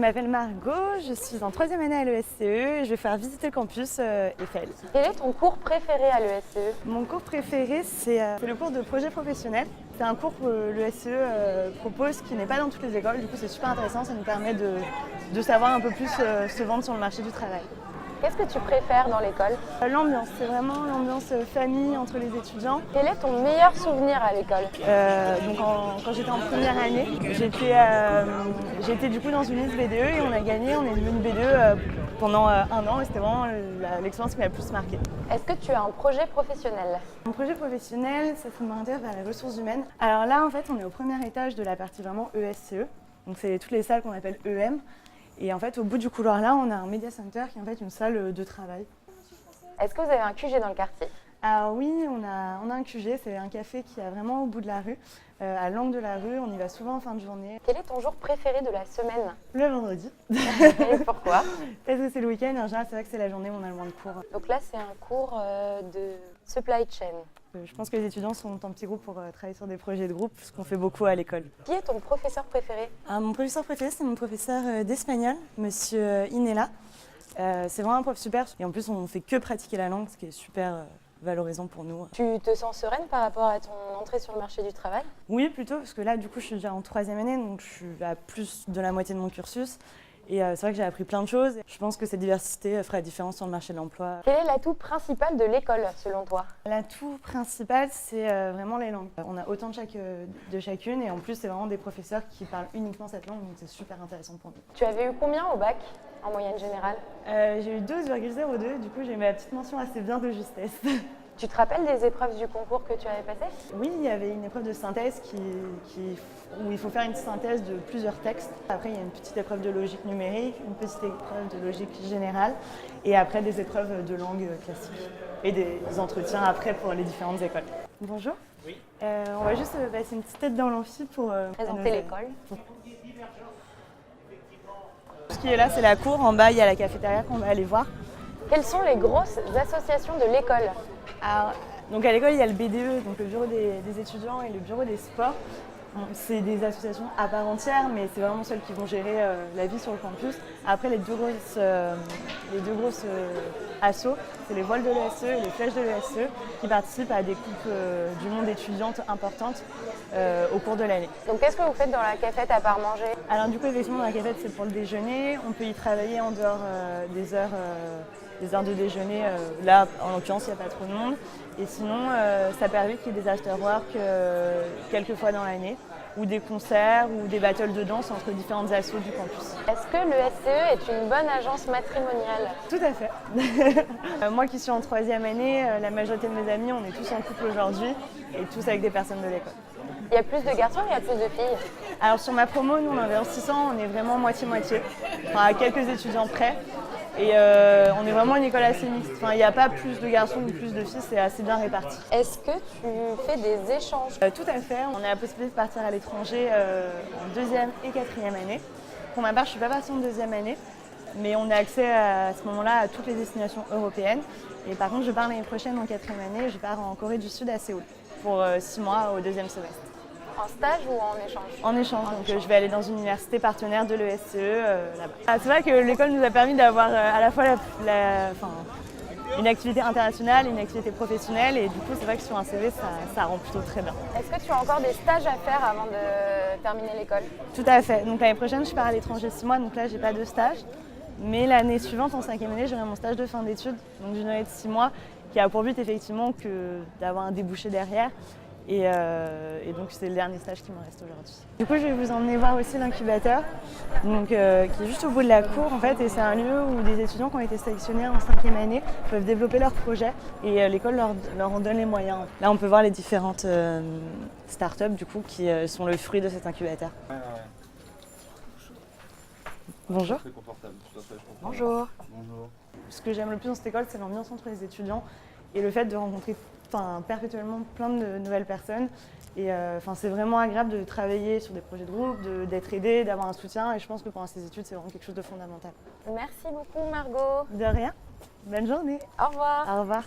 m'appelle Margot, je suis en 3e année à l'ESCE et je vais faire visiter le campus Eiffel. Quel est ton cours préféré à l'ESCE? Mon cours préféré, c'est le cours de projet professionnel. C'est un cours que l'ESCE propose qui n'est pas dans toutes les écoles, du coup c'est super intéressant, ça nous permet de savoir un peu plus se vendre sur le marché du travail. Qu'est-ce que tu préfères dans l'école? L'ambiance, c'est vraiment l'ambiance famille entre les étudiants. Quel est ton meilleur souvenir à l'école? Quand j'étais en première année, j'étais du coup dans une liste BDE et on a gagné, on est devenu BDE pendant 1 an et c'était vraiment l'expérience qui m'a le plus marquée. Est-ce que tu as un projet professionnel? Mon projet professionnel, ça se m'oriente vers les ressources humaines. Alors là, en fait, on est au premier étage de la partie vraiment ESCE, donc c'est toutes les salles qu'on appelle EM. Et en fait, au bout du couloir là, on a un media center qui est en fait une salle de travail. Est-ce que vous avez un QG dans le quartier? Alors oui, on a un QG, c'est un café qui est vraiment au bout de la rue, à l'angle de la rue, on y va souvent en fin de journée. Quel est ton jour préféré de la semaine? Le vendredi. Et pourquoi? Parce que c'est le week-end, en général c'est vrai que c'est la journée où on a le moins de cours. Donc là, c'est un cours de supply chain. Je pense que les étudiants sont en petits groupes pour travailler sur des projets de groupe, ce qu'on fait beaucoup à l'école. Qui est ton professeur préféré? Mon professeur préféré, c'est mon professeur d'espagnol, monsieur Inela. C'est vraiment un prof super et en plus on ne fait que pratiquer la langue, ce qui est super valorisant pour nous. Tu te sens sereine par rapport à ton entrée sur le marché du travail? Oui, plutôt, parce que là du coup je suis déjà en 3e année, donc je suis à plus de la moitié de mon cursus. Et c'est vrai que j'ai appris plein de choses. Je pense que cette diversité fera la différence sur le marché de l'emploi. Quel est l'atout principal de l'école, selon toi? L'atout principal, c'est vraiment les langues. On a autant de chacune et en plus, c'est vraiment des professeurs qui parlent uniquement cette langue, donc c'est super intéressant pour nous. Tu avais eu combien au bac, en moyenne générale? J'ai eu 12,02, du coup j'ai eu ma petite mention assez bien de justesse. Tu te rappelles des épreuves du concours que tu avais passées? Oui, il y avait une épreuve de synthèse où il faut faire une synthèse de plusieurs textes. Après, il y a une petite épreuve de logique numérique, une petite épreuve de logique générale et après des épreuves de langue classique et des entretiens après pour les différentes écoles. Bonjour. Oui. On va juste passer une petite tête dans l'amphi pour présenter l'école. Ce qui est là, c'est la cour. En bas, il y a la cafétéria qu'on va aller voir. Quelles sont les grosses associations de l'école? Alors, donc à l'école, il y a le BDE, donc le bureau des étudiants et le bureau des sports. C'est des associations à part entière, mais c'est vraiment celles qui vont gérer la vie sur le campus. Après, les deux grosses assos, c'est les voiles de l'ESCE et les flèches de l'ESCE qui participent à des coupes du monde étudiantes importantes au cours de l'année. Donc qu'est-ce que vous faites dans la cafette à part manger? Alors du coup, effectivement, dans la cafette, c'est pour le déjeuner. On peut y travailler en dehors des heures de déjeuner. Là, en l'occurrence, il n'y a pas trop de monde. Et sinon, ça permet qu'il y ait des after-work quelques fois dans l'année, ou des concerts, ou des battles de danse entre différentes assos du campus. Est-ce que l'ESCE est une bonne agence matrimoniale? Tout à fait. Moi qui suis en 3e année, la majorité de mes amis, on est tous en couple aujourd'hui, et tous avec des personnes de l'école. Il y a plus de garçons ou il y a plus de filles? Alors sur ma promo, nous on est environ 600, on est vraiment moitié-moitié, enfin à quelques étudiants près. Et on est vraiment une école assez mixte. Enfin, il n'y a pas plus de garçons ou plus de filles, c'est assez bien réparti. Est-ce que tu fais des échanges? Tout à fait. On a la possibilité de partir à l'étranger en 2e et 4e année. Pour ma part, je ne suis pas partie en 2e année, mais on a accès à ce moment-là à toutes les destinations européennes. Et par contre, je pars l'année prochaine en 4e année, je pars en Corée du Sud à Séoul pour 6 mois au 2e semestre. En stage ou en échange? En échange, donc je vais aller dans une université partenaire de l'ESCE là-bas. C'est vrai que l'école nous a permis d'avoir à la fois une activité internationale et une activité professionnelle et du coup c'est vrai que sur un CV ça rend plutôt très bien. Est-ce que tu as encore des stages à faire avant de terminer l'école? Tout à fait, donc l'année prochaine je pars à l'étranger 6 mois, donc là j'ai pas de stage. Mais l'année suivante, en 5e année, j'aurai mon stage de fin d'études, donc d'une année de 6 mois, qui a pour but effectivement d'avoir un débouché derrière. Et donc c'est le dernier stage qui me reste aujourd'hui. Du coup je vais vous emmener voir aussi l'incubateur, qui est juste au bout de la cour en fait, et c'est un lieu où des étudiants qui ont été sélectionnés en 5e année peuvent développer leurs projets et l'école leur en donne les moyens. Là on peut voir les différentes startups du coup qui sont le fruit de cet incubateur. Ouais. Bonjour. Très confortable, tout à fait, je comprends. Bonjour. Bonjour. Ce que j'aime le plus dans cette école, c'est l'ambiance entre les étudiants et le fait de rencontrer perpétuellement plein de nouvelles personnes. Et c'est vraiment agréable de travailler sur des projets de groupe, d'être aidé, d'avoir un soutien. Et je pense que pendant ces études, c'est vraiment quelque chose de fondamental. Merci beaucoup Margot. De rien. Bonne journée. Au revoir. Au revoir.